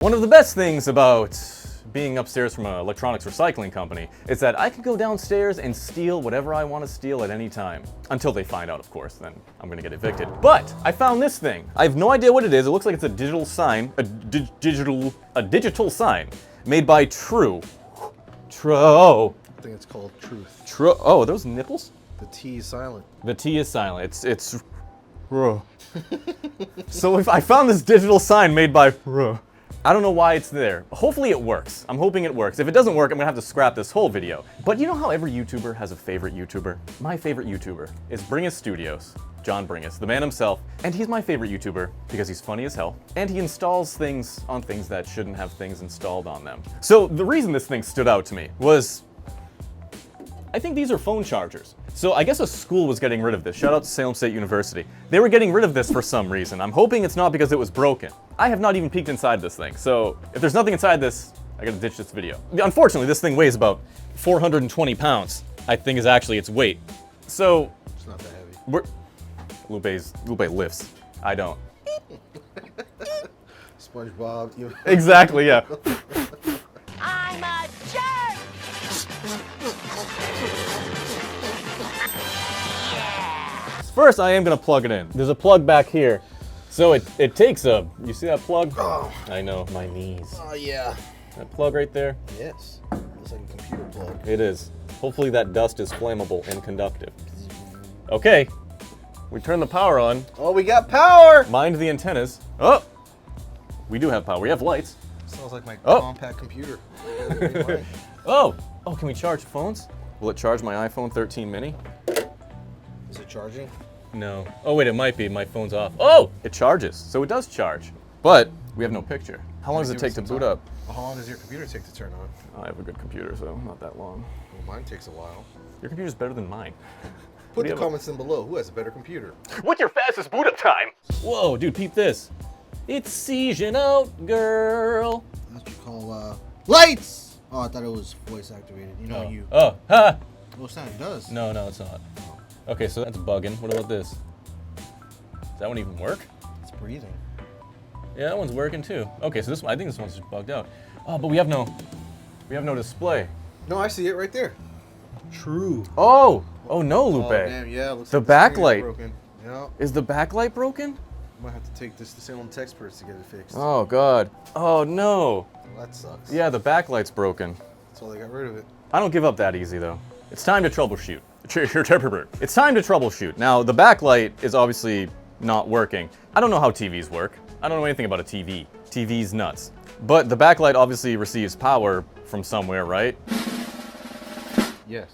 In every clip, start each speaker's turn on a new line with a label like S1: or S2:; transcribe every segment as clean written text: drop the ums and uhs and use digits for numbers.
S1: One of the best things about being upstairs from an electronics recycling company is that I can go downstairs and steal whatever I want to steal at any time. Until they find out, of course, then I'm gonna get evicted. But I found this thing. I have no idea what it is. It looks like it's a digital sign, a digital sign made by True. I
S2: think it's called Truth.
S1: Oh, are those nipples?
S2: The T is silent.
S1: The T is silent. It's So if I found this digital sign made by I don't know why it's there. Hopefully it works. I'm hoping it works. If it doesn't work, I'm gonna have to scrap this whole video. But you know how every YouTuber has a favorite YouTuber? My favorite YouTuber is Bringus Studios. John Bringus, the man himself. And he's my favorite YouTuber because he's funny as hell. And he installs things on things that shouldn't have things installed on them. So the reason this thing stood out to me was, I think these are phone chargers. So I guess a school was getting rid of this. Shout out to Salem State University. They were getting rid of this for some reason. I'm hoping it's not because it was broken. I have not even peeked inside this thing. So if there's nothing inside this, I gotta ditch this video. Unfortunately, this thing weighs about 420 pounds. I think is actually its weight. So
S2: it's not that heavy.
S1: Lupe lifts. I don't.
S2: SpongeBob.
S1: Exactly, yeah.
S3: I'm a jerk!
S1: First, I am gonna plug it in. There's a plug back here. So it takes a, you see that plug?
S2: Oh.
S1: I know, my knees.
S2: Oh, yeah.
S1: That plug right there?
S2: Yes. Looks like a computer plug.
S1: It is. Hopefully that dust is flammable and conductive. Okay. We turn the power on.
S2: Oh, we got power!
S1: Mind the antennas. Oh! We do have power. We have lights.
S2: Sounds like my compact computer.
S1: Oh! Oh, can we charge phones? Will it charge my iPhone 13 mini?
S2: Is it charging?
S1: No. Oh wait, it might be. My phone's off. Oh! It charges, so it does charge. But we have no picture. How long does it take to boot up?
S2: Well, how long does your computer take to turn on?
S1: I have a good computer, so not that long.
S2: Well, mine takes a while.
S1: Your computer's better than mine.
S2: Put the comments in below. Who has a better computer?
S1: What's your fastest boot up time? Whoa, dude, peep this. It's season out, girl.
S2: That's what you call, lights! Oh, I thought it was voice activated. You know you.
S1: Oh, ha!
S2: Well, it does.
S1: No, it's not. Okay, so that's bugging. What about this? Does that one even work?
S2: It's breathing.
S1: Yeah, that one's working too. Okay, so I think this one's just bugged out. Oh, but we have no display.
S2: No, I see it right there. True.
S1: Oh! Oh no, Lupe.
S2: Oh, damn, yeah. Looks
S1: the
S2: like
S1: backlight.
S2: Broken. Yeah.
S1: Is the backlight broken?
S2: Might have to take this to Salem Experts to get it fixed.
S1: Oh god. Oh no.
S2: Well, that sucks.
S1: Yeah, the backlight's broken.
S2: That's why they got rid of it.
S1: I don't give up that easy though. It's time to troubleshoot. It's time to troubleshoot. Now, the backlight is obviously not working. I don't know how TVs work. I don't know anything about a TV. TV's nuts. But the backlight obviously receives power from somewhere, right?
S2: Yes.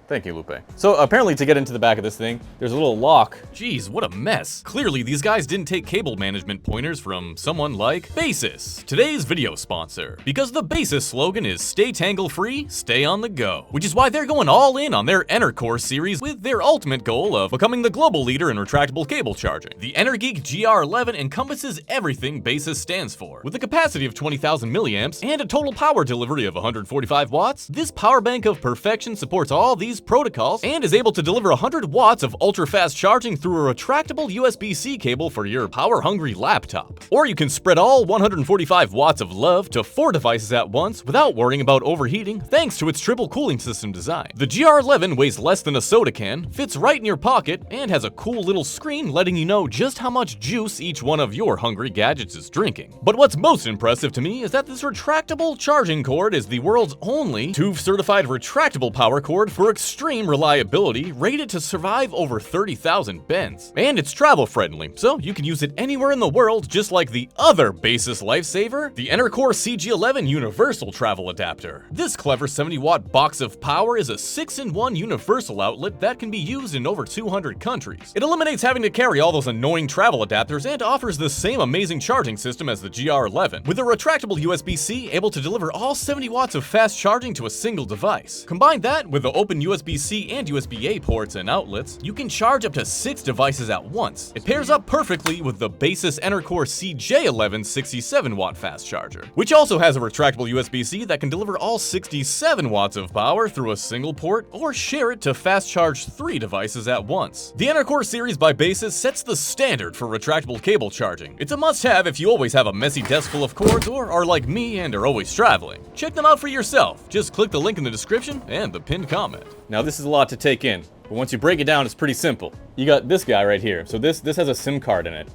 S1: Thank you, Lupe. So apparently to get into the back of this thing, there's a little lock. Jeez, what a mess. Clearly these guys didn't take cable management pointers from someone like Basis, today's video sponsor. Because the Basis slogan is stay tangle free, stay on the go. Which is why they're going all in on their EnerCore series with their ultimate goal of becoming the global leader in retractable cable charging. The EnerGeek GR11 encompasses everything Basis stands for. With a capacity of 20,000 milliamps and a total power delivery of 145 watts, this power bank of perfection supports all these protocols and is able to deliver 100 watts of ultra-fast charging through a retractable USB-C cable for your power-hungry laptop. Or you can spread all 145 watts of love to 4 devices at once without worrying about overheating thanks to its triple cooling system design. The GR11 weighs less than a soda can, fits right in your pocket, and has a cool little screen letting you know just how much juice each one of your hungry gadgets is drinking. But what's most impressive to me is that this retractable charging cord is the world's only TÜV-certified retractable power cord for extreme reliability, rated to survive over 30,000 bends. And it's travel-friendly, so you can use it anywhere in the world just like the other Basis lifesaver, the EnerCore CG11 Universal Travel Adapter. This clever 70-watt box of power is a 6-in-1 universal outlet that can be used in over 200 countries. It eliminates having to carry all those annoying travel adapters and offers the same amazing charging system as the GR11, with a retractable USB-C able to deliver all 70 watts of fast charging to a single device. Combine that with the open USB USB-C and USB-A ports and outlets, you can charge up to 6 devices at once. It pairs up perfectly with the Basis Enercore CJ11 67-watt fast charger, which also has a retractable USB-C that can deliver all 67 watts of power through a single port or share it to fast charge 3 devices at once. The Enercore series by Basis sets the standard for retractable cable charging. It's a must-have if you always have a messy desk full of cords or are like me and are always traveling. Check them out for yourself. Just click the link in the description and the pinned comment. Now this is a lot to take in, but once you break it down, it's pretty simple. You got this guy right here. So this has a SIM card in it.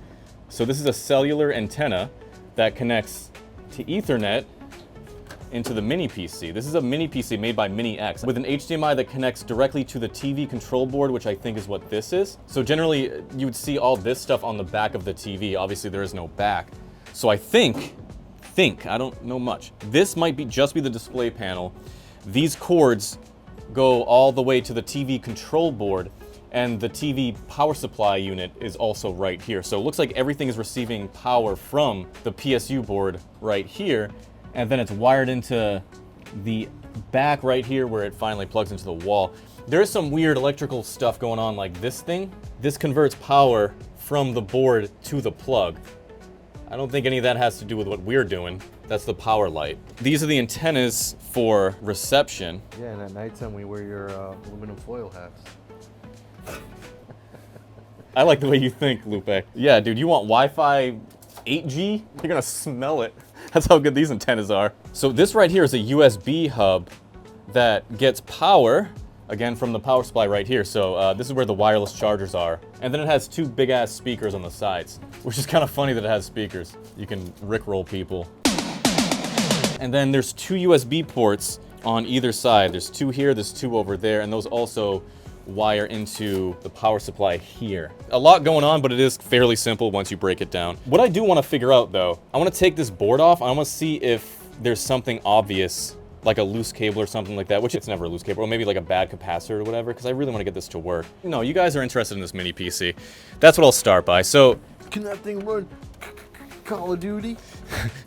S1: So this is a cellular antenna that connects to Ethernet into the mini PC. This is a mini PC made by Mini X with an HDMI that connects directly to the TV control board, which I think is what this is. So generally, you would see all this stuff on the back of the TV. Obviously, there is no back. So I think, I don't know much. This might just be the display panel. These cords go all the way to the TV control board, and the TV power supply unit is also right here. So it looks like everything is receiving power from the PSU board right here, and then it's wired into the back right here where it finally plugs into the wall. There's some weird electrical stuff going on like this thing. This converts power from the board to the plug. I don't think any of that has to do with what we're doing. That's the power light. These are the antennas for reception.
S4: Yeah, and at nighttime we wear your aluminum foil hats.
S1: I like the way you think, Lupe. Yeah, dude, you want Wi-Fi 8G? You're gonna smell it. That's how good these antennas are. So this right here is a USB hub that gets power, again, from the power supply right here. So this is where the wireless chargers are. And then it has 2 big-ass speakers on the sides, which is kind of funny that it has speakers. You can rickroll people. And then there's 2 USB ports on either side. There's 2 here, there's 2 over there, and those also wire into the power supply here. A lot going on, but it is fairly simple once you break it down. What I do want to figure out though, I want to take this board off. I want to see if there's something obvious, like a loose cable or something like that, which it's never a loose cable, or maybe like a bad capacitor or whatever, because I really want to get this to work. No, you guys are interested in this mini PC. That's what I'll start by. So,
S4: Can that thing run Call of Duty?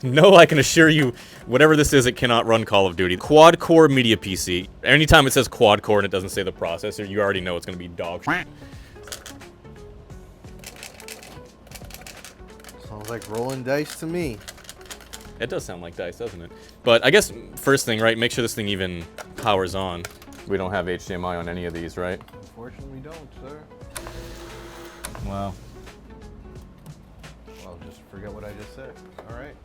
S1: no, I can assure you, whatever this is, it cannot run Call of Duty. Quad-core media PC. Anytime it says quad-core and it doesn't say the processor, you already know it's going to be dog shit.
S4: Sounds like rolling dice to me.
S1: It does sound like dice, doesn't it? But I guess first thing, right, make sure this thing even powers on. We don't have HDMI on any of these, right?
S4: Unfortunately, we don't, sir.
S1: Wow.
S4: Well, just forget what I just said. All right.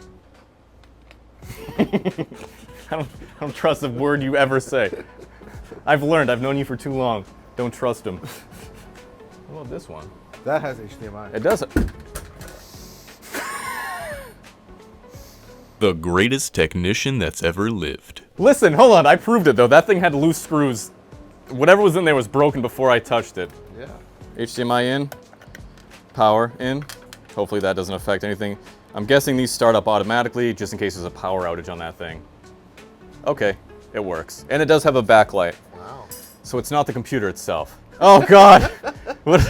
S1: I don't trust a word you ever say. I've learned. I've known you for too long. Don't trust them. What about this one?
S4: That has HDMI.
S1: It does. The greatest technician that's ever lived. Listen, hold on. I proved it though. That thing had loose screws. Whatever was in there was broken before I touched it.
S4: Yeah.
S1: HDMI in. Power in. Hopefully that doesn't affect anything. I'm guessing these start up automatically just in case there's a power outage on that thing. Okay, it works. And it does have a backlight.
S4: Wow.
S1: So it's not the computer itself. Oh God! What,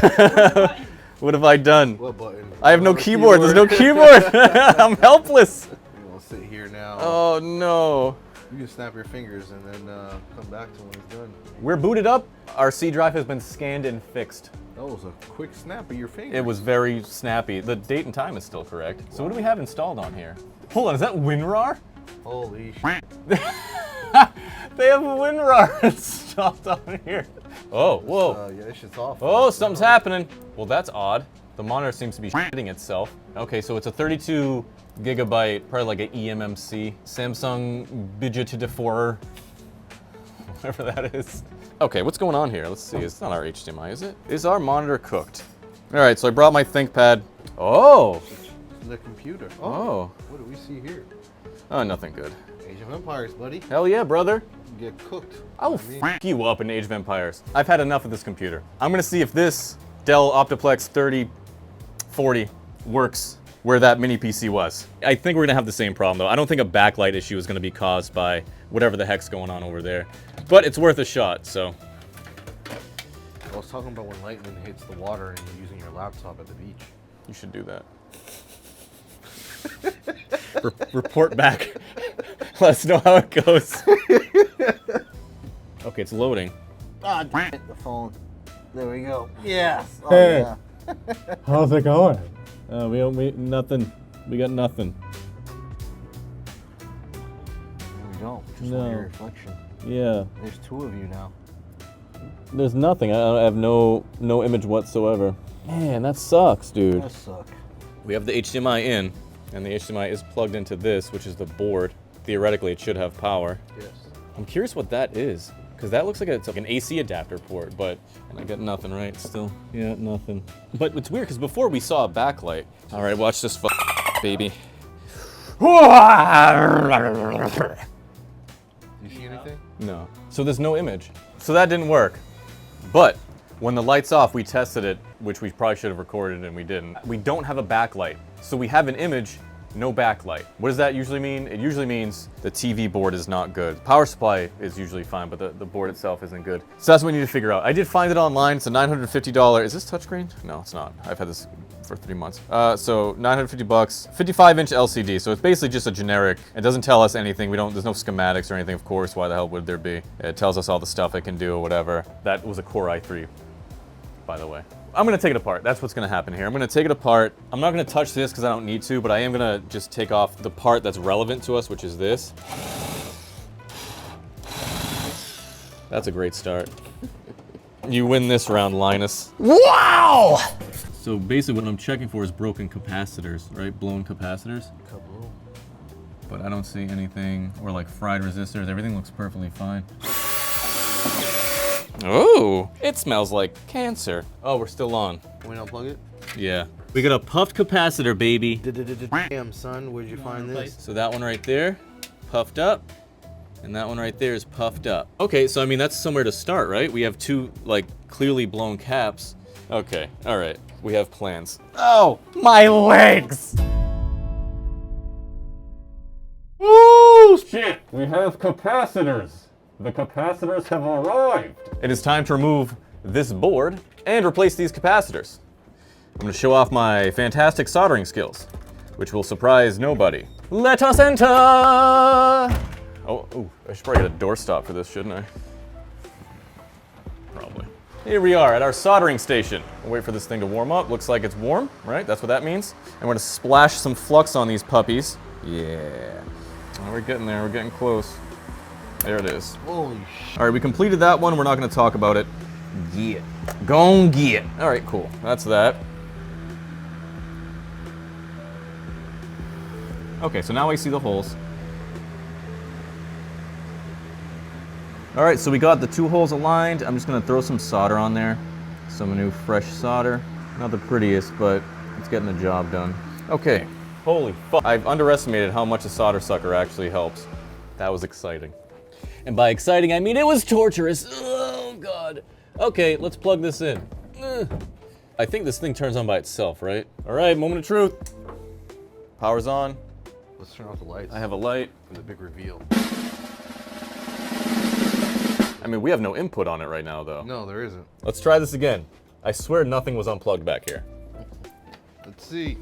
S1: what have I done?
S4: What button?
S1: I have no keyboard. There's no keyboard. I'm helpless.
S4: We'll sit here now.
S1: Oh no.
S4: You can snap your fingers and then come back to when it's done.
S1: We're booted up. Our C drive has been scanned and fixed.
S4: That was a quick snap of your fingers.
S1: It was very snappy. The date and time is still correct. So what do we have installed on here? Hold on, is that WinRAR?
S4: Holy shit.
S1: They have WinRAR installed on here. Oh, whoa.
S4: Yeah, this shit's off.
S1: Oh, something's happening. Well, that's odd. The monitor seems to be shitting itself. Okay, so it's a 32 gigabyte, probably like an eMMC, Samsung Digitiforer, whatever that is. Okay, what's going on here? Let's see. It's not our HDMI, is it? Is our monitor cooked? All right, so I brought my ThinkPad. Oh.
S4: The computer.
S1: Oh.
S4: What do we see here?
S1: Oh, nothing good.
S4: Age of Empires, buddy.
S1: Hell yeah, brother.
S4: You get cooked.
S1: I will f you up in Age of Empires. I've had enough of this computer. I'm gonna see if this Dell Optiplex 3040 works where that mini PC was. I think we're gonna have the same problem though. I don't think a backlight issue is gonna be caused by whatever the heck's going on over there. But it's worth a shot, so.
S4: I was talking about when lightning hits the water and you're using your laptop at the beach.
S1: You should do that. Report back. Let us know how it goes. Okay, it's loading.
S2: Ah, damn it, the phone. There we go. Yes. Oh,
S1: Hey.
S2: yeah.
S1: How's it going? We nothing. We got nothing.
S2: There we go. Just
S1: No.
S2: want your reflection.
S1: Yeah.
S2: There's 2 of you now.
S1: There's nothing. I have no image whatsoever. Man, that sucks, dude.
S2: That suck.
S1: We have the HDMI in, and the HDMI is plugged into this, which is the board. Theoretically, it should have power.
S4: Yes.
S1: I'm curious what that is, because that looks like it's like an AC adapter port, but and I got nothing, right? Still, yeah, nothing. But it's weird, because before we saw a backlight. All right, watch this, baby.
S4: Do you see anything?
S1: No. So there's no image. So that didn't work. But when the light's off, we tested it, which we probably should have recorded and we didn't. We don't have a backlight. So we have an image, no backlight. What does that usually mean? It usually means the TV board is not good. Power supply is usually fine, but the board itself isn't good. So that's what we need to figure out. I did find it online. It's a $950. Is this touchscreen? No, it's not. I've had this for 3 months. So 950 bucks, 55-inch LCD. So it's basically just a generic. It doesn't tell us anything. There's no schematics or anything, of course. Why the hell would there be? It tells us all the stuff it can do or whatever. That was a Core i3, by the way. I'm gonna take it apart. That's what's gonna happen here. I'm gonna take it apart. I'm not gonna touch this because I don't need to, but I am gonna just take off the part that's relevant to us, which is this. That's a great start. You win this round, Linus. Wow! So basically what I'm checking for is broken capacitors, right? Blown capacitors.
S4: Kaboom.
S1: But I don't see anything, or like fried resistors. Everything looks perfectly fine. Oh, it smells like cancer. Oh, we're still on.
S4: Can we unplug it?
S1: Yeah. We got a puffed capacitor, baby.
S4: Damn, son, where'd you find this?
S1: So that one right there, puffed up. And that one right there is puffed up. Okay, so I mean, that's somewhere to start, right? We have 2, like, clearly blown caps. Okay, all right. We have plans. Oh, my legs! Woo, shit! We have capacitors. The capacitors have arrived. It is time to remove this board and replace these capacitors. I'm gonna show off my fantastic soldering skills, which will surprise nobody. Let us enter! Oh, ooh, I should probably get a doorstop for this, shouldn't I? Probably. Here we are at our soldering station. We'll wait for this thing to warm up. Looks like it's warm, right? That's what that means. And we're gonna splash some flux on these puppies. Yeah. Oh, we're getting there, we're getting close. There it is.
S2: Holy shit.
S1: All right, we completed that one. We're not gonna talk about it. Get. Gon' get. All right, cool. That's that. Okay, so now I see the holes. All right, so we got the 2 holes aligned. I'm just gonna throw some solder on there. Some new fresh solder. Not the prettiest, but it's getting the job done. Okay, holy fuck. I've underestimated how much a solder sucker actually helps. That was exciting. And by exciting, I mean it was torturous. Oh, God. Okay, let's plug this in. I think this thing turns on by itself, right? All right, moment of truth. Power's on.
S4: Let's turn off the lights.
S1: I have a light.
S4: For the big reveal.
S1: I mean, we have no input on it right now, though.
S4: No, there isn't.
S1: Let's try this again. I swear nothing was unplugged back here.
S4: Let's see.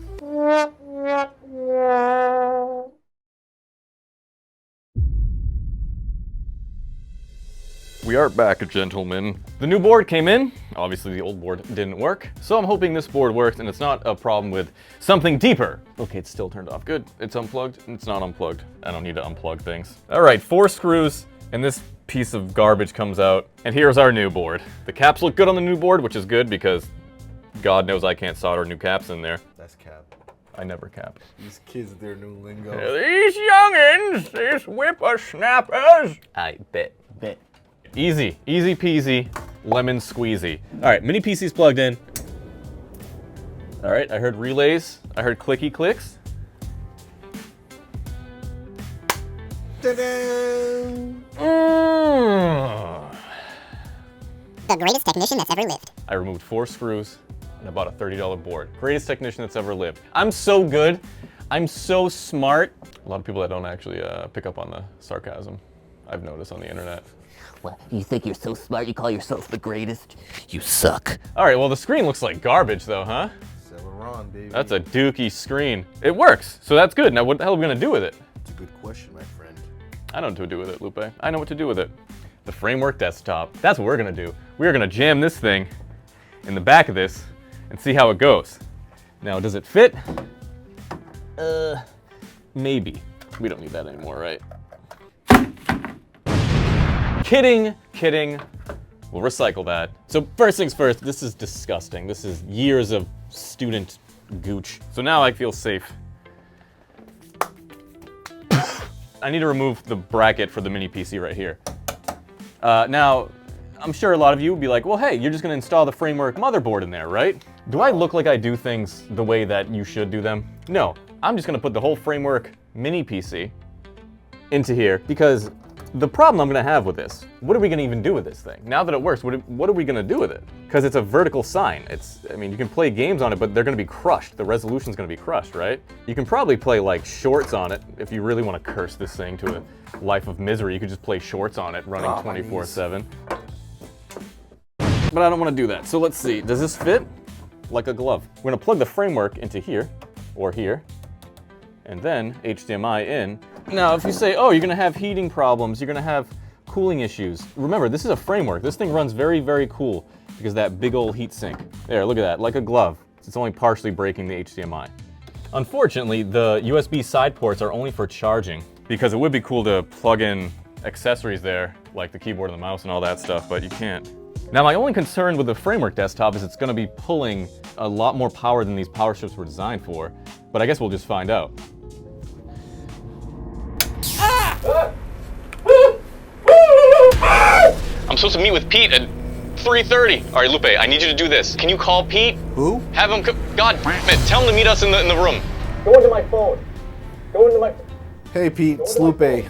S1: We are back, gentlemen. The new board came in. Obviously, the old board didn't work. So I'm hoping this board works and it's not a problem with something deeper. Okay, it's still turned off. Good. It's unplugged and it's not unplugged. I don't need to unplug things. All right, 4 screws and this piece of garbage comes out. And here's our new board. The caps look good on the new board, which is good because God knows I can't solder new caps in there.
S4: That's cap.
S1: I never cap.
S4: These kids, their new lingo.
S1: These youngins, these whippersnappers. I bet. Easy, easy peasy, lemon squeezy. All right, mini PC's plugged in. All right, I heard relays. I heard clicky clicks.
S2: Ta-da!
S5: The greatest technician that's ever lived.
S1: I removed 4 screws and I bought a $30 board. Greatest technician that's ever lived. I'm so good. I'm so smart. A lot of people that don't actually pick up on the sarcasm, I've noticed on the internet.
S6: What, you think you're so smart you call yourself the greatest? You suck.
S1: All right, well, the screen looks like garbage though, huh?
S4: Celeron, baby.
S1: That's a dookie screen. It works, so that's good. Now what the hell are we gonna do with it?
S4: That's a good question, my friend.
S1: I know what to do with it, Lupe. I know what to do with it. the framework desktop. That's what we're gonna do. We're gonna jam this thing in the back of this and see how it goes. Now, does it fit? Maybe. We don't need that anymore, right? Kidding, kidding. We'll recycle that. So first things first, this is disgusting. This is years of student gooch. So now I feel safe. I need to remove the bracket for the mini PC right here. Now, I'm sure a lot of you would be like, well, hey, you're just gonna install the framework motherboard in there, right? Do I look like I do things the way that you should do them? No, I'm just gonna put the whole framework mini PC into here because the problem I'm gonna have with this, what are we gonna even do with this thing? Now that it works, what are we gonna do with it? Because it's a vertical sign. I mean, you can play games on it, but they're gonna be crushed. The resolution's gonna be crushed, right? You can probably play like shorts on it if you really wanna curse this thing to a life of misery. You could just play shorts on it running 24/7. But I don't wanna do that. So let's see, does this fit? Like a glove. We're gonna plug the framework into here, or here, and then HDMI in. Now, if you say, oh, you're gonna have heating problems, you're gonna have cooling issues. Remember, this is a framework. This thing runs very, very cool because that big old heat sink. There, look at that, like a glove. It's only partially breaking the HDMI. Unfortunately, the USB side ports are only for charging because it would be cool to plug in accessories there, like the keyboard and the mouse and all that stuff, but you can't. Now, my only concern with the framework desktop is it's gonna be pulling a lot more power than these power strips were designed for, but I guess we'll just find out. I'm supposed to meet with Pete at 3:30. All right, Lupe, I need you to do this. Can you call Pete?
S2: Who?
S1: Have him God damn it, tell him to meet us in the room.
S7: Go into my phone. Go into my...
S4: Hey Pete, it's Lupe. Is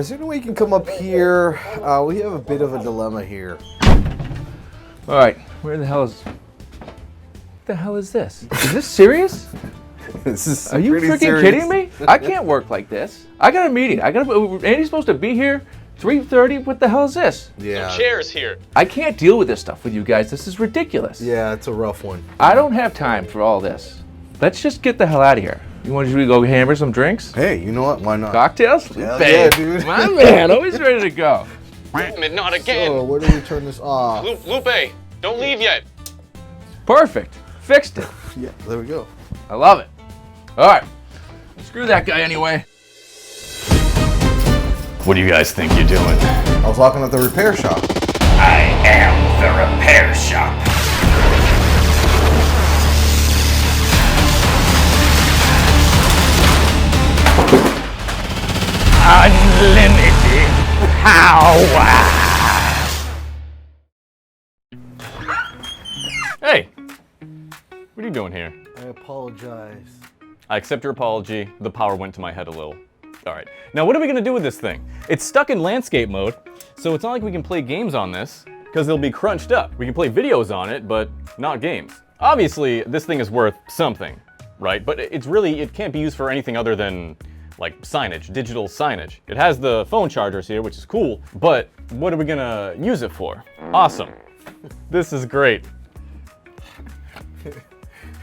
S4: there any way you can come up here? We have a bit of a dilemma here.
S7: All right, where the hell is... What the hell is this? Is this serious?
S4: This is
S7: Are you
S4: pretty
S7: freaking
S4: serious.
S7: kidding me? I can't work like this. I got a meeting. Andy's supposed to be here 3:30. What the hell is this?
S4: Yeah.
S1: Chairs here.
S7: I can't deal with this stuff with you guys. This is ridiculous.
S4: Yeah, it's a rough one.
S7: I don't have time for all this. Let's just get the hell out of here. You want to go hammer some drinks?
S4: Hey, you know what? Why not?
S7: Cocktails?
S4: Yeah,
S7: Lupe,
S4: yeah, dude.
S7: My man, always ready to go.
S1: Not again.
S4: So, where do we turn this off?
S1: Lupe, don't leave yet.
S7: Perfect. Fixed it.
S4: Yeah, there we go.
S7: I love it. All right. Screw that guy anyway.
S1: What do you guys think you're doing?
S4: I was walking at the repair shop.
S6: I am the repair shop. Unlimited power.
S1: Hey, what are you doing here?
S4: I apologize.
S1: I accept your apology. The power went to my head a little. All right, now what are we gonna do with this thing? It's stuck in landscape mode, so it's not like we can play games on this because they'll be crunched up. We can play videos on it, but not games. Obviously, this thing is worth something, right? But it can't be used for anything other than like signage, digital signage. It has the phone chargers here, which is cool, but what are we gonna use it for? Awesome. This is great.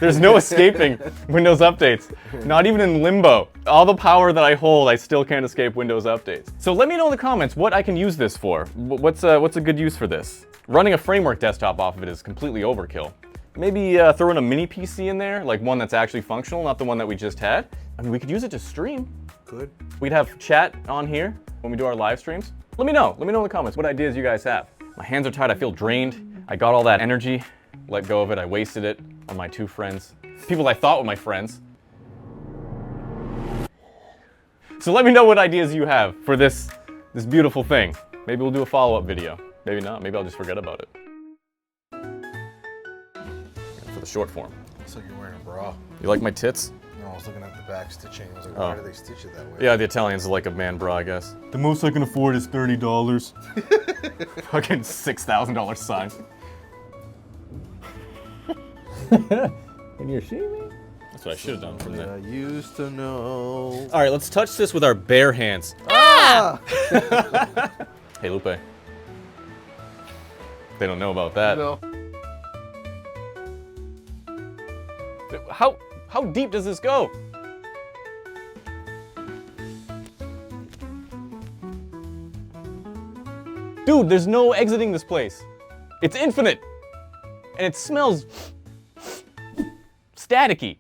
S1: There's no escaping Windows updates, not even in limbo. All the power that I hold, I still can't escape Windows updates. So let me know in the comments what I can use this for. What's a good use for this? Running a framework desktop off of it is completely overkill. Maybe throw in a mini PC in there, like one that's actually functional, not the one that we just had. I mean, we could use it to stream.
S4: Good.
S1: We'd have chat on here when we do our live streams. Let me know in the comments what ideas you guys have. My hands are tied, I feel drained. I got all that energy, let go of it, I wasted it on my two friends. People I thought were my friends. So let me know what ideas you have for this beautiful thing. Maybe we'll do a follow-up video. Maybe not, maybe I'll just forget about it. For the short form.
S4: Looks like you're wearing a bra.
S1: You like my tits?
S4: No, I was looking at the back stitching. I was like,
S1: Oh.
S4: why do they stitch it that way?
S1: Yeah, the Italians like a man bra, I guess. The most I can afford is $30. Fucking $6,000 sign.
S7: Can you see me?
S1: That's what I should have done from there.
S4: I used to know.
S1: All right, let's touch this with our bare hands.
S4: Ah!
S1: Hey, Lupe. They don't know about that.
S4: No.
S1: How deep does this go? Dude, there's no exiting this place. It's infinite. And it smells staticky.